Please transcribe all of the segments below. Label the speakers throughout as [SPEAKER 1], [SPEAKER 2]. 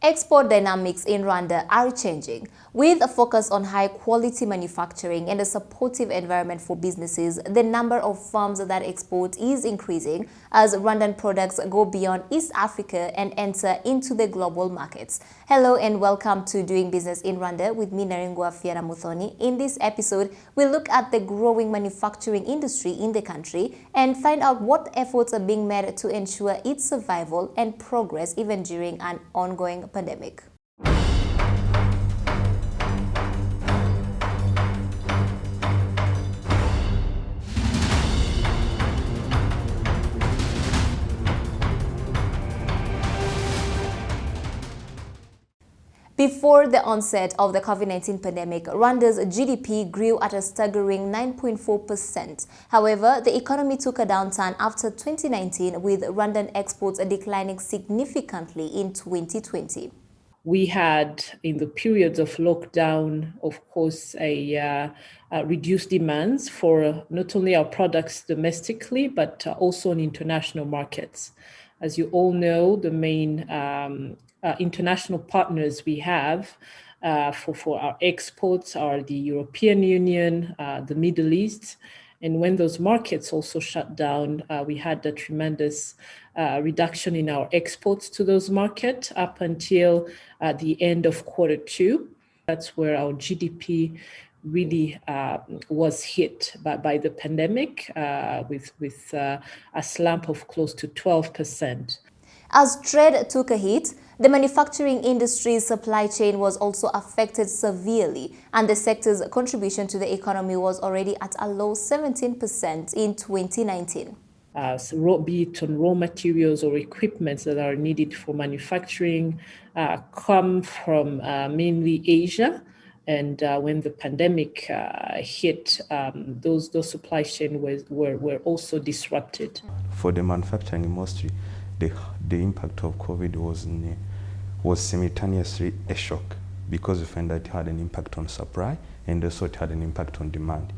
[SPEAKER 1] Export dynamics in Rwanda are changing. With a focus on high-quality manufacturing and a supportive environment for businesses, the number of firms that export is increasing as Rwandan products go beyond East Africa and enter into the global markets. Hello and welcome to Doing Business in Rwanda with me, Naringwa Fiera Muthoni. In this episode, we'll look at the growing manufacturing industry in the country and find out what efforts are being made to ensure its survival and progress even during an ongoing pandemic. Before the onset of the COVID-19 pandemic, Rwanda's GDP grew at a staggering 9.4%. However, the economy took a downturn after 2019, with Rwandan exports declining significantly in 2020.
[SPEAKER 2] We had, in the periods of lockdown, of course, a reduced demands for not only our products domestically, but also in international markets. As you all know, the main international partners we have for our exports are the European Union, the Middle East. And when those markets also shut down, we had a tremendous reduction in our exports to those markets up until the end of Q2. That's where our GDP really was hit by the pandemic with a slump of close to 12%.
[SPEAKER 1] As trade took a hit, the manufacturing industry's supply chain was also affected severely, and the sector's contribution to the economy was already at a low 17% in 2019.
[SPEAKER 2] Be it on raw materials or equipment that are needed for manufacturing come from mainly Asia. And when the pandemic hit, those supply chains were also disrupted.
[SPEAKER 3] For the manufacturing industry, the impact of COVID was simultaneously a shock, because we find that it had an impact on supply and also it had an impact on demand.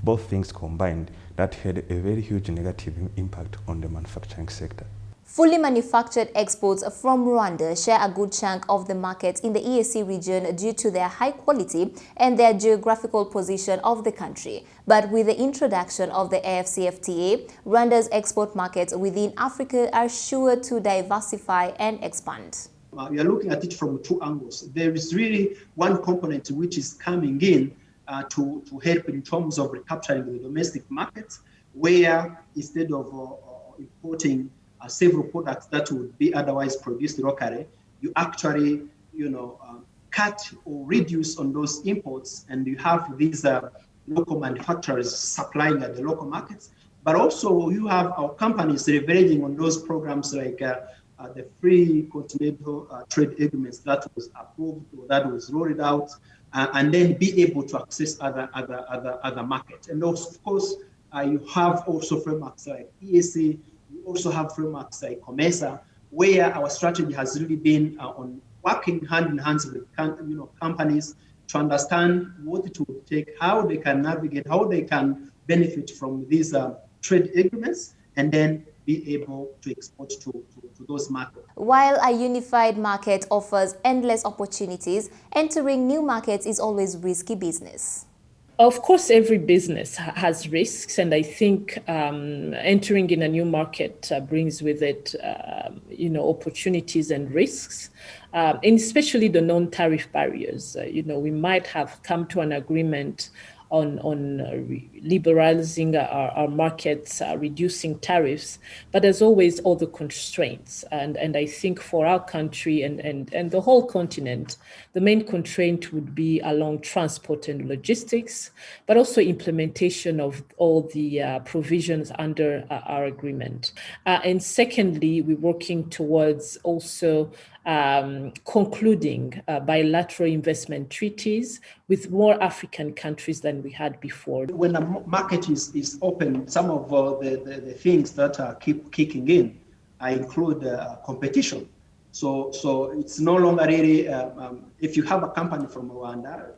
[SPEAKER 3] Both things combined, that had a very huge negative impact on the manufacturing sector.
[SPEAKER 1] Fully manufactured exports from Rwanda share a good chunk of the market in the EAC region due to their high quality and their geographical position of the country. But with the introduction of the AfCFTA, Rwanda's export markets within Africa are sure to diversify and expand.
[SPEAKER 4] We are looking at it from two angles. There is really one component which is coming in to help in terms of recapturing the domestic markets, where instead of importing several products that would be otherwise produced locally, you actually, cut or reduce on those imports, and you have these local manufacturers supplying at the local markets. But also you have our companies leveraging on those programs like the free continental trade agreements that was approved or that was rolled out, and then be able to access other markets. And also, of course, you have also frameworks like EAC. We also have frameworks like COMESA, where our strategy has really been on working hand in hand with companies to understand what it would take, how they can navigate, how they can benefit from these trade agreements, and then be able to export to those markets.
[SPEAKER 1] While a unified market offers endless opportunities, entering new markets is always risky business.
[SPEAKER 2] Of course, every business has risks, and I think entering in a new market brings with it, opportunities and risks, and especially the non-tariff barriers. We might have come to an agreement on liberalizing our markets, reducing tariffs, but there's always other constraints. And I think for our country and the whole continent, the main constraint would be along transport and logistics, but also implementation of all the provisions under our agreement. And secondly, we're working towards also concluding bilateral investment treaties with more African countries than we had before.
[SPEAKER 4] When a market is open, some of the things that keep kicking in include competition. So it's no longer really, if you have a company from Rwanda,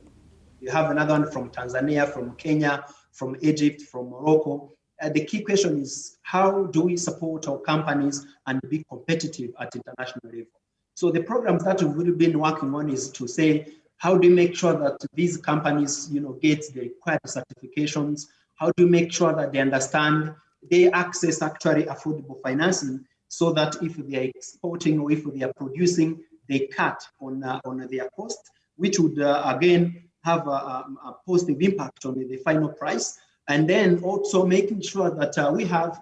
[SPEAKER 4] you have another one from Tanzania, from Kenya, from Egypt, from Morocco. The key question is, how do we support our companies and be competitive at international level? So the programs that we've really been working on is to say, how do you make sure that these companies, get the required certifications? How do you make sure that they understand they access actually affordable financing so that if they are exporting or if they are producing, they cut on their cost, which would again have a positive impact on the final price. And then also making sure that we have,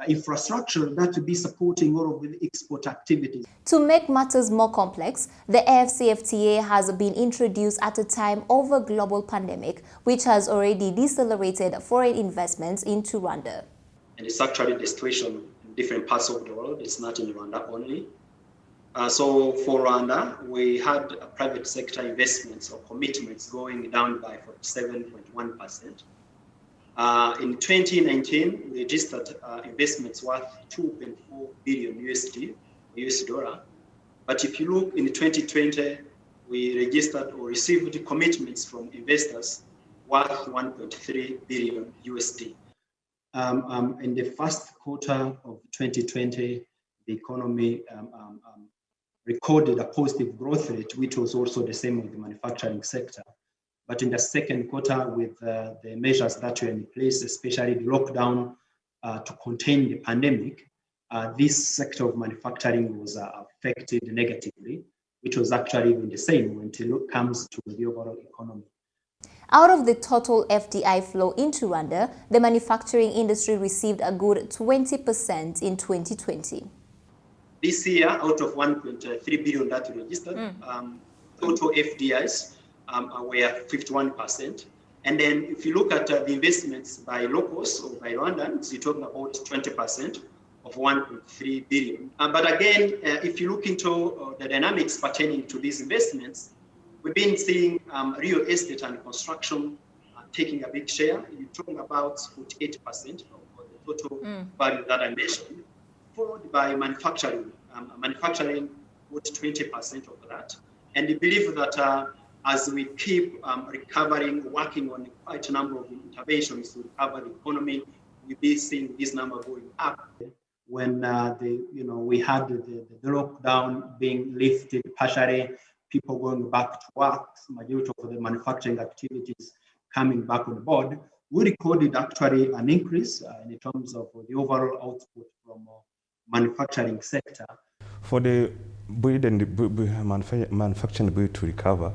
[SPEAKER 4] infrastructure that will be supporting all of the export activities.
[SPEAKER 1] To make matters more complex, the AfCFTA has been introduced at a time of a global pandemic, which has already decelerated foreign investments into Rwanda.
[SPEAKER 4] And it's actually the situation in different parts of the world. It's not in Rwanda only. So for Rwanda, we had private sector investments or commitments going down by 47.1%. In 2019, we registered investments worth 2.4 billion US dollar. But if you look in 2020, we registered or received commitments from investors worth 1.3 billion USD. In the first quarter of 2020, the economy recorded a positive growth rate, which was also the same with the manufacturing sector. But in the second quarter, with the measures that were in place, especially the lockdown to contain the pandemic, this sector of manufacturing was affected negatively, which was actually even the same when it comes to the overall economy.
[SPEAKER 1] Out of the total FDI flow into Rwanda, the manufacturing industry received a good 20% in 2020.
[SPEAKER 4] This year, out of 1.3 billion that we registered, total FDIs were 51%. And then if you look at the investments by locals or by Rwandans, you're talking about 20% of 1.3 billion. But again, if you look into the dynamics pertaining to these investments, we've been seeing real estate and construction taking a big share. You're talking about 48% of the total value that I mentioned, followed by manufacturing. Manufacturing got 20% of that. And we believe that as we keep recovering, working on quite a number of interventions to recover the economy, we'll be seeing this number going up. When we had the lockdown being lifted partially, people going back to work, majority of the manufacturing activities coming back on board, we recorded actually an increase in terms of the overall output from manufacturing sector.
[SPEAKER 3] For the manufacturing build to recover,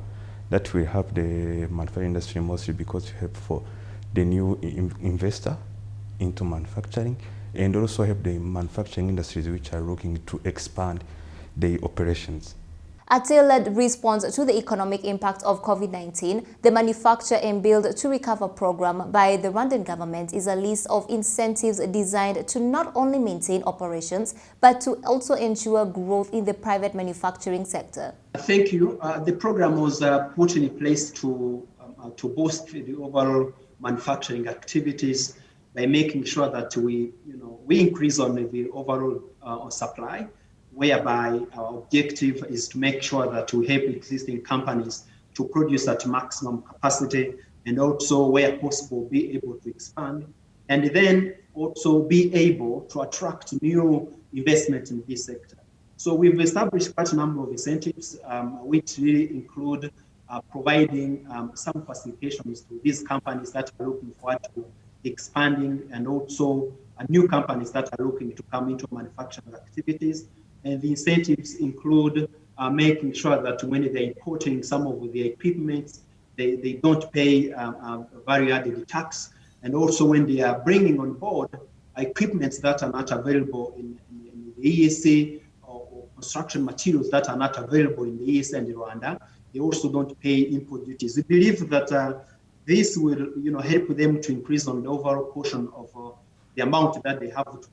[SPEAKER 3] that will help the manufacturing industry mostly because it help for the new investor into manufacturing and also help the manufacturing industries which are looking to expand their operations.
[SPEAKER 1] A tailored response to the economic impact of COVID-19, the Manufacture and Build to Recover program by the Rwandan government is a list of incentives designed to not only maintain operations, but to also ensure growth in the private manufacturing sector.
[SPEAKER 4] Thank you. The program was put in place to boost the overall manufacturing activities by making sure that we increase on the overall supply, whereby our objective is to make sure that we help existing companies to produce at maximum capacity and also, where possible, be able to expand and then also be able to attract new investment in this sector. So we've established quite a number of incentives, which really include providing some facilitations to these companies that are looking forward to expanding and also new companies that are looking to come into manufacturing activities. And the incentives include making sure that when they're importing some of the equipment, they don't pay value-added tax. And also when they are bringing on board equipment that are not available in the EAC or construction materials that are not available in the EAC and Rwanda, they also don't pay import duties. We believe that this will help them to increase on the overall portion of the amount that they have to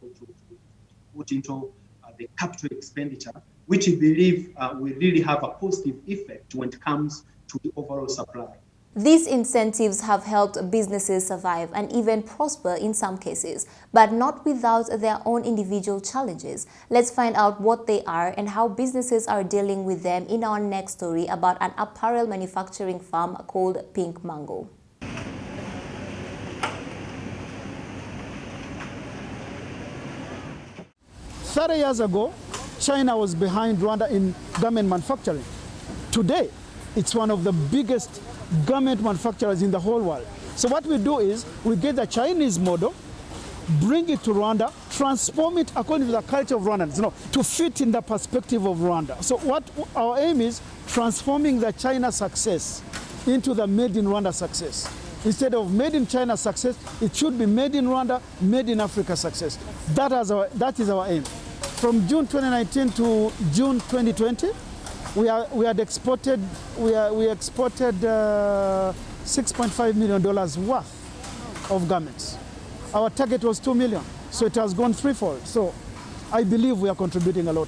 [SPEAKER 4] put into the capital expenditure, which we believe will really have a positive effect when it comes to the overall supply.
[SPEAKER 1] These incentives have helped businesses survive and even prosper in some cases, but not without their own individual challenges. Let's find out what they are and how businesses are dealing with them in our next story about an apparel manufacturing firm called Pink Mango.
[SPEAKER 5] 30 years ago, China was behind Rwanda in garment manufacturing. Today, it's one of the biggest garment manufacturers in the whole world. So what we do is we get the Chinese model, bring it to Rwanda, transform it according to the culture of Rwandans, to fit in the perspective of Rwanda. So what our aim is, transforming the China success into the made in Rwanda success. Instead of made in China success, it should be made in Rwanda, made in Africa success. That is our aim. From June 2019 to June 2020, we exported $6.5 million worth of garments. Our target was 2 million, so it has gone threefold. So I believe we are contributing a lot.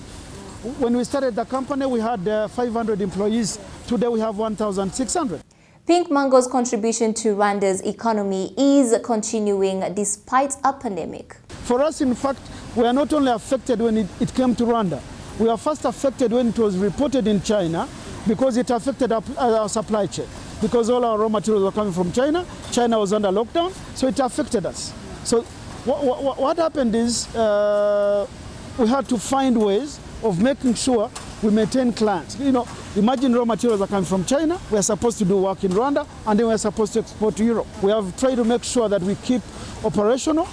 [SPEAKER 5] When we started the company, we had 500 employees. Today we have 1,600.
[SPEAKER 1] Pink Mango's contribution to Rwanda's economy is continuing despite a pandemic.
[SPEAKER 5] For us, in fact, we are not only affected when it came to Rwanda. We are first affected when it was reported in China because it affected our supply chain. Because all our raw materials were coming from China. China was under lockdown, so it affected us. So what happened is we had to find ways of making sure we maintain clients. Imagine raw materials are coming from China. We are supposed to do work in Rwanda, and then we are supposed to export to Europe. We have tried to make sure that we keep operational.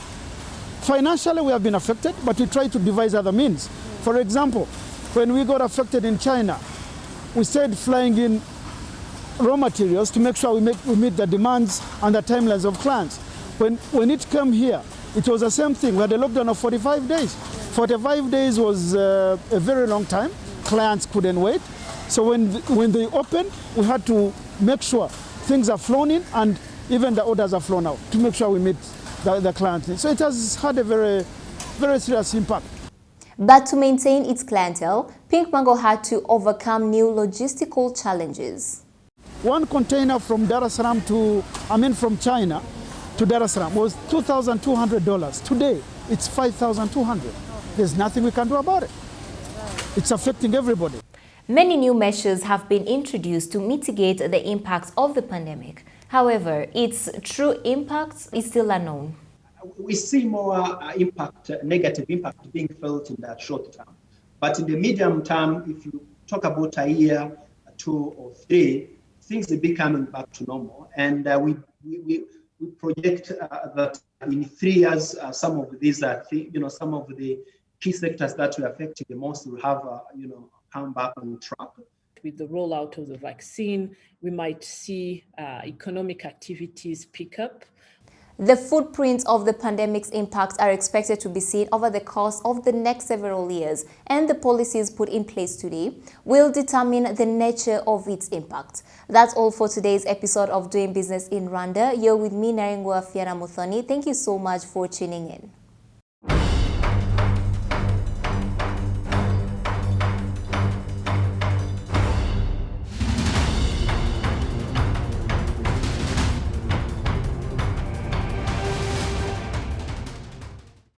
[SPEAKER 5] Financially, we have been affected, but we try to devise other means. For example, when we got affected in China, we started flying in raw materials to make sure we meet the demands and the timelines of clients. When it came here, it was the same thing. We had a lockdown of 45 days. 45 days was a very long time. Clients couldn't wait. So when they opened, we had to make sure things are flown in and even the orders are flown out to make sure we meet the client needs. So it has had a very, very serious impact.
[SPEAKER 1] But to maintain its clientele, Pink Mango had to overcome new logistical challenges.
[SPEAKER 5] One container from from China to Dar es Salaam was $2,200. Today, it's $5,200. There's nothing we can do about it. It's affecting everybody.
[SPEAKER 1] Many new measures have been introduced to mitigate the impacts of the pandemic. However, its true impact is still unknown.
[SPEAKER 4] We see more negative impact being felt in that short term. But in the medium term, if you talk about a year, 2 or 3, things will be coming back to normal. And we project that in 3 years, some of these some of the key sectors that were affected the most will have come back on track.
[SPEAKER 2] With the rollout of the vaccine, we might see economic activities pick up.
[SPEAKER 1] The footprints of the pandemic's impacts are expected to be seen over the course of the next several years, and the policies put in place today will determine the nature of its impact. That's all for today's episode of Doing Business in Rwanda. You're with me, Naringwa Fiana Muthoni. Thank you so much for tuning in.